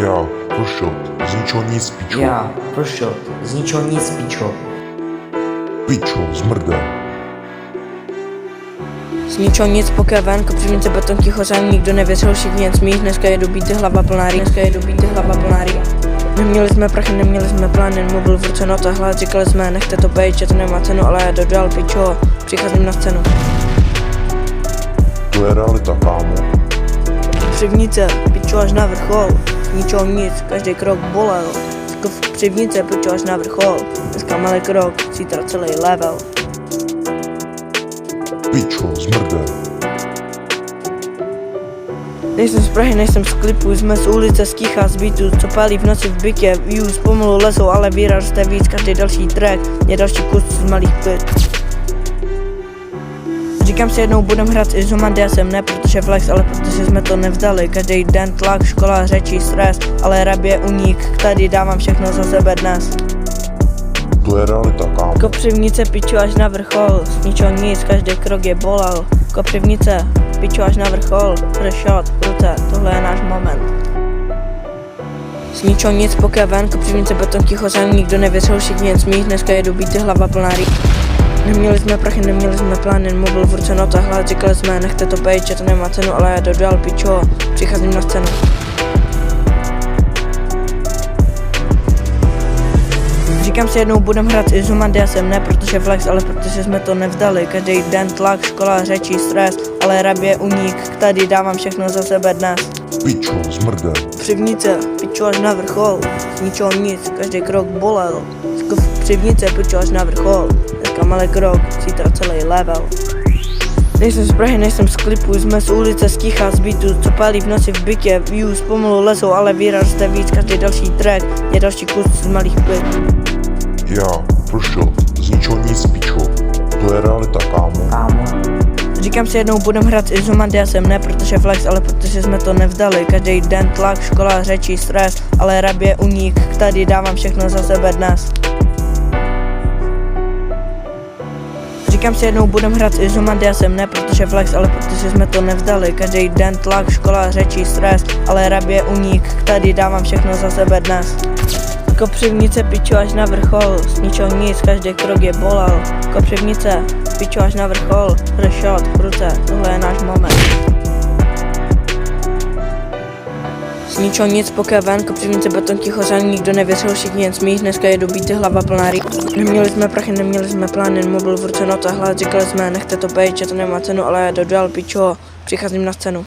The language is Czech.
Já, Pršot, z ničeho nic, pičo. Já, Pršot, z ničeho nic, pičo. Pičo, zmrde. Z ničeho nic, poké ven, kopřivnice, betonky, chořání, nikdo nevěřil, všichni jen smích, dneska jedu býty, hlava plná rýb, Neměli jsme prachy, neměli jsme plán, jen mobil v ruce, nota hlad, říkali jsme, nechte to bejt, že to nemá cenu, ale já dodal, pičo, přicházím na scénu. To je realita, kámo. Kopřivnice, pičo až na vrchol, z ničeho nic, každý krok bolel. Kopřivnice, pičo až na vrchol, dneska malý krok, zítra celý level. Pičo, zmrde. Nejsem z Prahy, nejsem z klipu, jsme z ulice, z Kicha, z beatu, co pálí v noci v bytě, views pomalu lesou, ale výraz jste víc, každý další track je další kus z malých pyt. Říkám si, jednou budem hrát s Izomandy, já jsem ne protože flex, ale protože jsme to nevzdali, každý den tlak, škola, řečí, stres, ale rap je unik, tady dávám všechno za sebe dnes. To je realita, kámo. Kopřivnice, piču až na vrchol, z ničeho nic, každý krok je bolel. Kopřivnice, piču až na vrchol, Pršot, v ruce, tohle je náš moment. Z ničeho nic, poké ven, kopřivnice, betonky, chořání, nikdo nevěřil, všichni jen smích, dneska jedu býty, hlava plná rýb. Neměli jsme prachy, neměli jsme plán, jen mobil v ruce, nota hlad, říkali jsme, nechte to bejt, že to nemá cenu, ale já dodal, pičo, přicházím na scénu. Říkám si, jednou budem hrát s Izomandy, já jsem ne protože flex, ale protože jsme to nevzdali, každý den tlak, škola, řečí, stres, ale rap je unik, tady dávám všechno za sebe dnes. Pičo, zmrde. Kopřivnice, pičo až na vrchol, z ničeho nic, každý krok bolel. Kopřivnice, pičo až na vrchol, dneska malý krok, zítra celý level. Nejsem z Prahy, nejsem z klipu, jsme z ulice, z Kicha, z beatu, co pálí v noci v bytě, views pomalu lesou, ale výraz jste víc, každý další track je další kus z malých pyt. Já, Pršot, z ničeho nic, pičo. To je realita, kámo. Říkám si, jednou budem hrát s Izomandy, já jsem ne protože flex, ale protože jsme to nevzdali, každý den tlak, škola, řečí, stres, ale rap je unik, tady dávám všechno za sebe dnes. Říkám si, jednou budem hrát s Izomandy, já jsem ne protože flex, ale protože jsme to nevzdali, každý den tlak, škola, řečí, stres, ale rap je unik, tady dávám všechno za sebe dnes. Kopřivnice, pičo až na vrchol, z ničeho nic, každý krok je bolel. Kopřivnice, pičo až na vrchol, Pršot, v ruce, tohle je náš moment. Z ničeho nic, poké ven, kopřivnice, betonky, chořání, nikdo nevěřil, všichni jen smích, dneska jedu býty, hlava plná rýb. Neměli jsme prachy, neměli jsme plán, jen mobil v ruce, nota hlad, říkali jsme, nechte to bejt, že to nemá cenu, ale já dodal, pičo, přicházím na scénu.